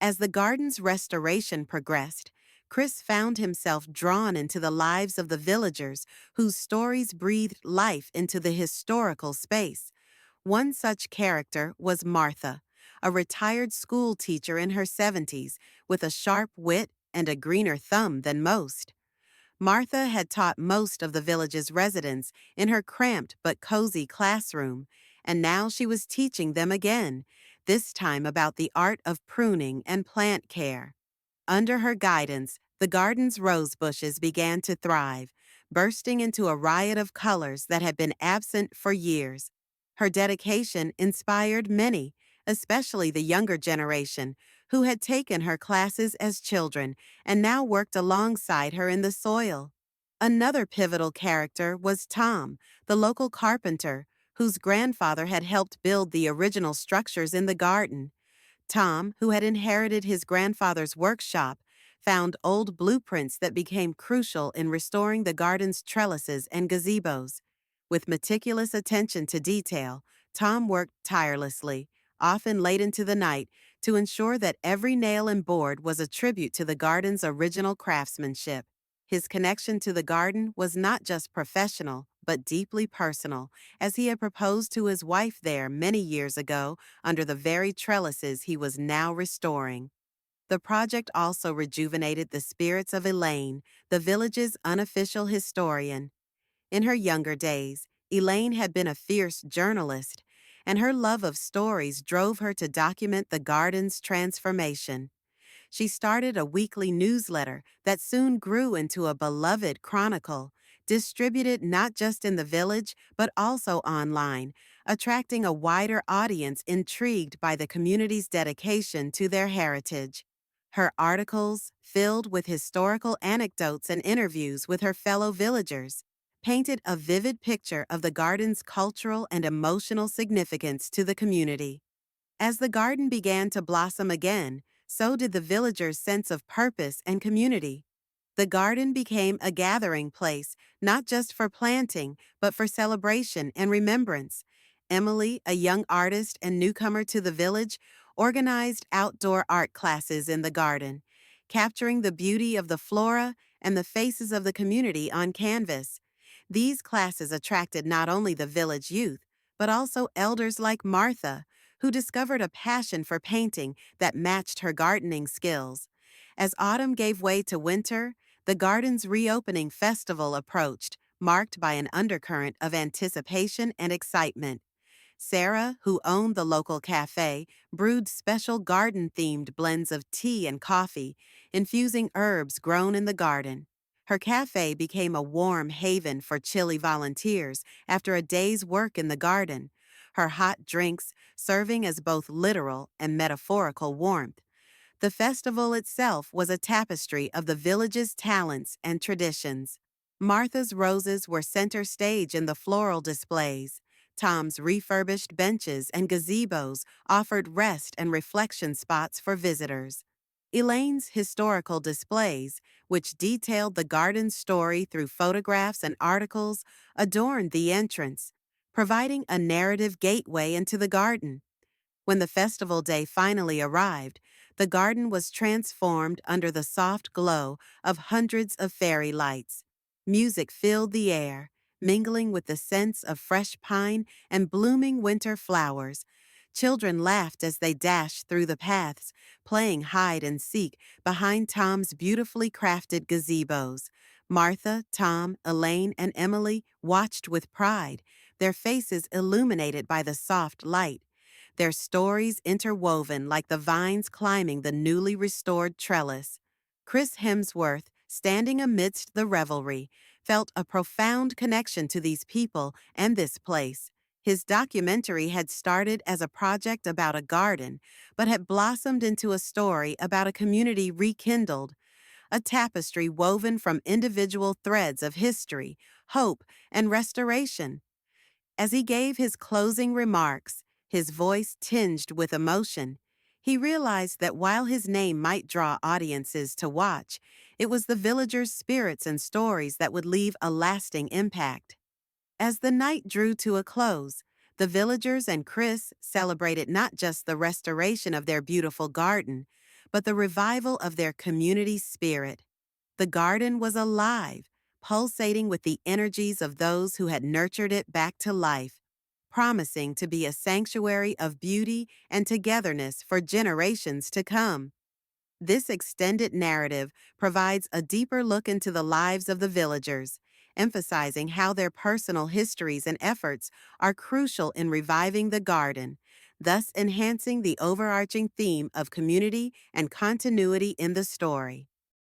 As the garden's restoration progressed, Chris found himself drawn into the lives of the villagers whose stories breathed life into the historical space. One such character was Martha, a retired school teacher in her 70s with a sharp wit and a greener thumb than most. Martha had taught most of the village's residents in her cramped but cozy classroom, and now she was teaching them again, this time about the art of pruning and plant care. Under her guidance, the garden's rose bushes began to thrive, bursting into a riot of colors that had been absent for years. Her dedication inspired many, especially the younger generation, who had taken her classes as children and now worked alongside her in the soil. Another pivotal character was Tom, the local carpenter, whose grandfather had helped build the original structures in the garden. Tom, who had inherited his grandfather's workshop, found old blueprints that became crucial in restoring the garden's trellises and gazebos. With meticulous attention to detail, Tom worked tirelessly, often late into the night, to ensure that every nail and board was a tribute to the garden's original craftsmanship. His connection to the garden was not just professional, but deeply personal, as he had proposed to his wife there many years ago under the very trellises he was now restoring. The project also rejuvenated the spirits of Elaine, the village's unofficial historian. In her younger days, Elaine had been a fierce journalist, and her love of stories drove her to document the garden's transformation. She started a weekly newsletter that soon grew into a beloved chronicle, distributed not just in the village but also online, attracting a wider audience intrigued by the community's dedication to their heritage. Her articles, filled with historical anecdotes and interviews with her fellow villagers, painted a vivid picture of the garden's cultural and emotional significance to the community. As the garden began to blossom again, so did the villagers' sense of purpose and community. The garden became a gathering place, not just for planting, but for celebration and remembrance. Emily, a young artist and newcomer to the village, organized outdoor art classes in the garden, capturing the beauty of the flora and the faces of the community on canvas. These classes attracted not only the village youth, but also elders like Martha, who discovered a passion for painting that matched her gardening skills. As autumn gave way to winter, the garden's reopening festival approached, marked by an undercurrent of anticipation and excitement. Sarah, who owned the local cafe, brewed special garden-themed blends of tea and coffee, infusing herbs grown in the garden. Her cafe became a warm haven for chilly volunteers after a day's work in the garden, her hot drinks serving as both literal and metaphorical warmth. The festival itself was a tapestry of the village's talents and traditions. Martha's roses were center stage in the floral displays. Tom's refurbished benches and gazebos offered rest and reflection spots for visitors. Elaine's historical displays, which detailed the garden's story through photographs and articles, adorned the entrance, providing a narrative gateway into the garden. When the festival day finally arrived, the garden was transformed under the soft glow of hundreds of fairy lights. Music filled the air, mingling with the scents of fresh pine and blooming winter flowers. Children laughed as they dashed through the paths, playing hide and seek behind Tom's beautifully crafted gazebos. Martha, Tom, Elaine, and Emily watched with pride, their faces illuminated by the soft light, their stories interwoven like the vines climbing the newly restored trellis. Chris Hemsworth, standing amidst the revelry, felt a profound connection to these people and this place. His documentary had started as a project about a garden, but had blossomed into a story about a community rekindled, a tapestry woven from individual threads of history, hope, and restoration. As he gave his closing remarks, his voice tinged with emotion, he realized that while his name might draw audiences to watch, it was the villagers' spirits and stories that would leave a lasting impact. As the night drew to a close, the villagers and Chris celebrated not just the restoration of their beautiful garden, but the revival of their community spirit. The garden was alive, pulsating with the energies of those who had nurtured it back to life, promising to be a sanctuary of beauty and togetherness for generations to come. This extended narrative provides a deeper look into the lives of the villagers, emphasizing how their personal histories and efforts are crucial in reviving the garden, thus enhancing the overarching theme of community and continuity in the story.